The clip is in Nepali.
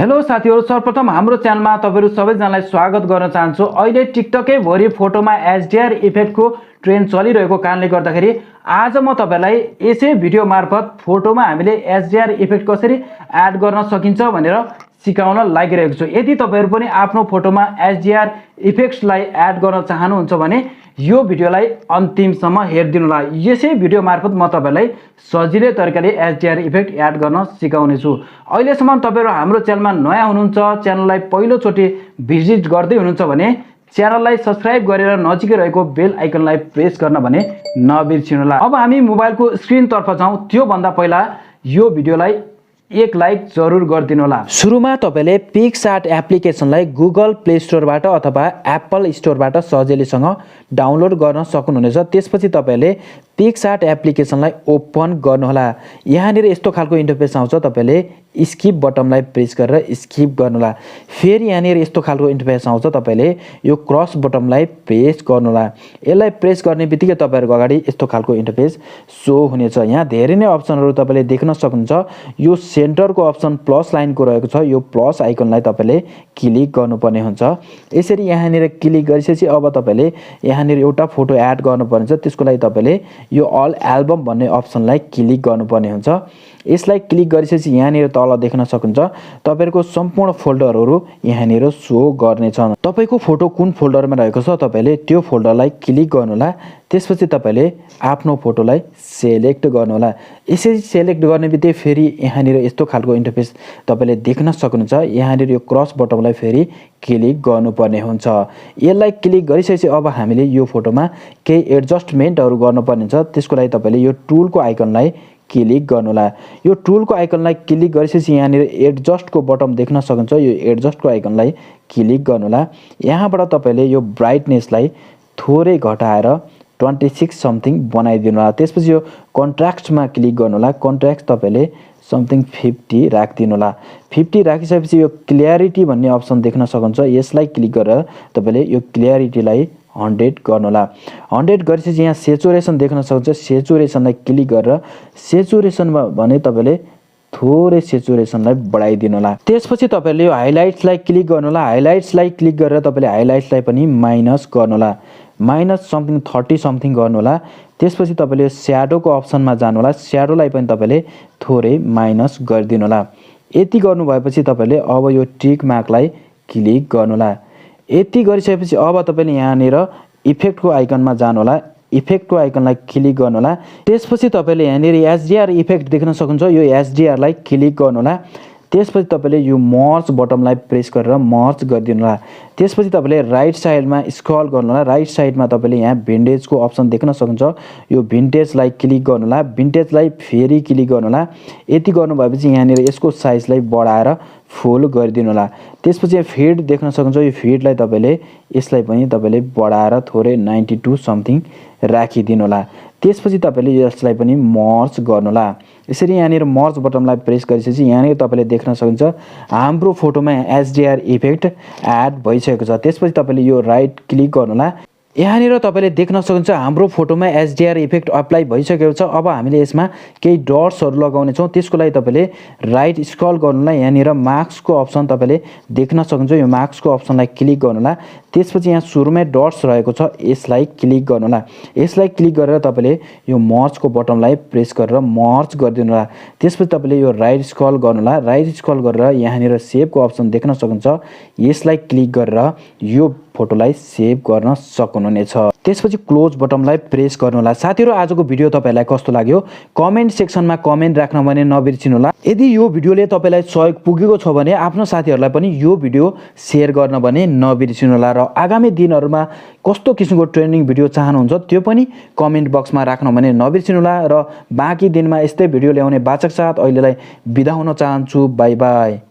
हेलो साथीहरु, सर्वप्रथम हाम्रो च्यानलमा तपाईहरु सबैजनालाई स्वागत गर्न चाहन्छु। अहिले टिकटकै भरि फोटोमा HDR इफेक्टको ट्रेन्ड चलिरहेको कारणले गर्दाखेरि आज म तपाईलाई यसै भिडियो मार्फत फोटोमा हामीले HDR इफेक्ट कसरी एड गर्न सकिन्छ भनेर सिकाउन लागिरहेको छु। यदि तपाईहरु पनि आफ्नो फोटोमा HDR इफेक्ट्सलाई एड गर्न चाहनुहुन्छ भने यो भिडियोलाई अन्तिमसम्म हेरिदिनु होला। यसै भिडियो मार्फत म तपाईलाई सजिलै तरिकाले HDR इफेक्ट एड गर्न सिकाउने छु। अहिलेसम्म तपाईहरु हाम्रो च्यानलमा नयाँ हुनुहुन्छ, च्यानललाई पहिलोचोटि भिजिट गर्दै हुनुहुन्छ भने च्यानललाई सब्स्क्राइब गरेर नजिकै रहेको बेल आइकनलाई प्रेस गर्न भने नबिर्सिनु होला। अब हामी मोबाइलको स्क्रिनतर्फ जाउँ। त्यो भन्दा पहिला यो भिडियोलाई एक लाइक जरुर गरिदिनु होला। सुरुमा तपाईले पिक्सार्ट एप्लिकेसनलाई गुगल प्ले स्टोरबाट अथवा एप्पल स्टोरबाट सजिलैसँग डाउनलोड गर्न सक्नुहुनेछ। त्यसपछि तपाईले पिक्सार्ट एप्लिकेसनलाई ओपन गर्नुहोला। यहाँनिर यस्तो खालको इन्टरफेस आउँछ। तपाईले स्किप बटनलाई प्रेस गरेर स्किप गर्नुहोला। फेरि यहाँनिर यस्तो खालको इन्टरफेस आउँछ। तपाईले यो क्रस बटनलाई प्रेस गर्नुहोला। यसलाई प्रेस गर्ने बित्तिकै तपाईहरुको अगाडि यस्तो खालको इन्टरफेस सो हुनेछ। यहाँ धेरै नै अप्सनहरु तपाईले देख्न सक्नुहुन्छ। यो सेन्टरको अप्सन प्लस लाइनको रहेको छ। यो प्लस आइकनलाई तपाईले क्लिक गर्नुपर्ने हुन्छ। यसरी यहाँनिर क्लिक गरिसकेपछि अब तपाईले यहाँनिर एउटा फोटो एड गर्नुपर्ने हुन्छ। त्यसको लागि तपाईले यो अल एल्बम भन्ने अप्सनलाई क्लिक गर्नुपर्ने हुन्छ। यसलाई क्लिक गरिसकेपछि यहाँनिर तल देख्न सक्नुहुन्छ तपाईहरुको सम्पूर्ण फोल्डरहरु यहाँनिर सो गर्नेछन्। तपाईको फोटो कुन फोल्डरमा रहेको छ तपाईले त्यो फोल्डरलाई क्लिक गर्नुहोला। त्यसपछि तपाईले आफ्नो फोटोलाई सिलेक्ट गर्नुहोला। यसरी सिलेक्ट गर्ने बित्तिकै फेरि यहाँनिर यस्तो खालको इन्टरफेस तपाईले देख्न सक्नुहुन्छ। यहाँनिर यो क्रस बटनलाई फेरि क्लिक गर्नुपर्ने हुन्छ। यसलाई क्लिक गरिसकेपछि अब हामीले यो फोटोमा केही एडजस्टमेन्टहरु गर्नुपर्ने हुन्छ। त्यसको लागि तपाईले यो टुलको आइकनलाई क्लिक गर्नुहोला। यो टुलको आइकनलाई क्लिक गरिसकेपछि यहाँनिर एडजस्टको बटन देख्न सक्नुहुन्छ। यो एडजस्टको आइकनलाई क्लिक गर्नुहोला। यहाँबाट तपाईले यो ब्राइटनेसलाई थोरै घटाएर 26 समथिङ बनाइदिनु होला। त्यसपछि यो कन्ट्रास्टमा क्लिक गर्नुहोला। कन्ट्रास्ट तपाईले समथिङ 50 राखिदिनु होला। 50 राखिसकेपछि यो क्ल्यारिटी भन्ने अप्सन देख्न सक्नुहुन्छ। यसलाई क्लिक गरेर तपाईले यो क्ल्यारिटीलाई 100 गर्नुहोला। 100 गरिसकेपछि यहाँ सेचुरेसन देख्न सक्नुहुन्छ। सेचुरेसनलाई क्लिक गरेर सेचुरेसनमा भने तपाईले थोरै सेचुरेसनलाई बढाइदिनु होला। त्यसपछि तपाईले यो हाइलाइट्सलाई क्लिक गर्नुहोला। हाइलाइट्सलाई क्लिक गरेर तपाईले हाइलाइट्सलाई पनि माइनस गर्नुहोला। माइनस समथिङ 30 समथिङ गर्नुहोला। त्यसपछि तपाईले स्याडोको अप्सनमा जानुहोला। स्याडोलाई पनि तपाईले थोरै माइनस गरिदिनु होला। यति गर्नु भएपछि तपाईले अब यो टिक मार्कलाई क्लिक गर्नुहोला। यति गरिसकेपछि अब तपाईले यहाँनिर इफेक्टको आइकनमा जानुहोला। इफेक्टको आइकनलाई क्लिक गर्नुहोला। त्यसपछि तपाईले यहाँनिर HDR इफेक्ट देख्न सक्नुहुन्छ। यो HDR लाई क्लिक गर्नुहोला। त्यसपछि तपाईले यो मर्ज बटनलाई प्रेस गरेर मर्ज गरिदिनु होला। त्यसपछि तपाईले राइट साइडमा स्क्रल गर्नुहोला। राइट साइडमा तपाईले यहाँ भिन्टेजको अप्सन देख्न सक्नुहुन्छ। यो भिन्टेजलाई क्लिक गर्नुहोला। भिन्टेजलाई फेरि क्लिक गर्नुहोला। यति गर्नु भएपछि यहाँनिर यसको साइजलाई बढाएर फुल गरिदिनु होला। त्यसपछि फिड देख्न सक्नुहुन्छ। यो फिडलाई तपाईले यसलाई पनि तपाईले बढाएर थोरै 92 समथिङ राखिदिनु होला। त्यसपछि तपाईले यसलाई पनि मर्ज गर्नुहोला। यसरी यहाँनिर मर्ज बटनलाई प्रेस गरिसकेपछि यहाँनिर तपाईले देख्न सक्नुहुन्छ हाम्रो फोटोमा HDR इफेक्ट एड भइसकेको छ। त्यसपछि तपाईले यो राइट क्लिक गर्नुहोला। यहाँनिर तपाईले देख्न सक्नुहुन्छ हाम्रो फोटोमा HDR इफेक्ट अप्लाई भइसकेको छ। अब हामीले यसमा केही डट्सहरु लगाउने छौं। त्यसको लागि तपाईले राइट स्क्रल गर्नुहोला। यहाँनिर मार्क्सको अप्सन तपाईले देख्न सक्नुहुन्छ। यो मार्क्सको अप्सनलाई क्लिक गर्नुहोला। त्यसपछि यहाँ सुरुमै डट्स रहेको छ। यसलाई क्लिक गर्नुहोला। यसलाई क्लिक गरेर तपाईले यो मर्जको बटनलाई प्रेस गरेर मर्ज गरिदिनु होला। त्यसपछि तपाईले यो राइट स्क्रल गर्नुहोला। राइट स्क्रल गरेर यहाँनिर सेभको अप्सन देख्न सक्नुहुन्छ। यसलाई क्लिक गरेर यो फोटोलाई सेभ गर्न सक्नुहुनेछ। त्यसपछि क्लोज बटनलाई प्रेस गर्नुहोला। साथीहरु, आजको भिडियो तपाईलाई कस्तो लाग्यो कमेन्ट सेक्सनमा कमेन्ट राख्न भने नबिर्सिनु होला। यदि यो भिडियोले तपाईलाई सहयोग पुगेको छ भने आफ्नो साथीहरुलाई पनि यो भिडियो शेयर गर्न भने नबिर्सिनु होला। र आगामी दिनहरुमा कस्तो किसिमको ट्रेनिङ भिडियो चाहनुहुन्छ त्यो पनि कमेन्ट बक्समा राख्न भने नबिर्सिनु होला। र बाँकी दिनमा यस्तै भिडियो ल्याउने वाचक साथ अहिलेलाई बिदा हुन चाहन्छु। Bye bye.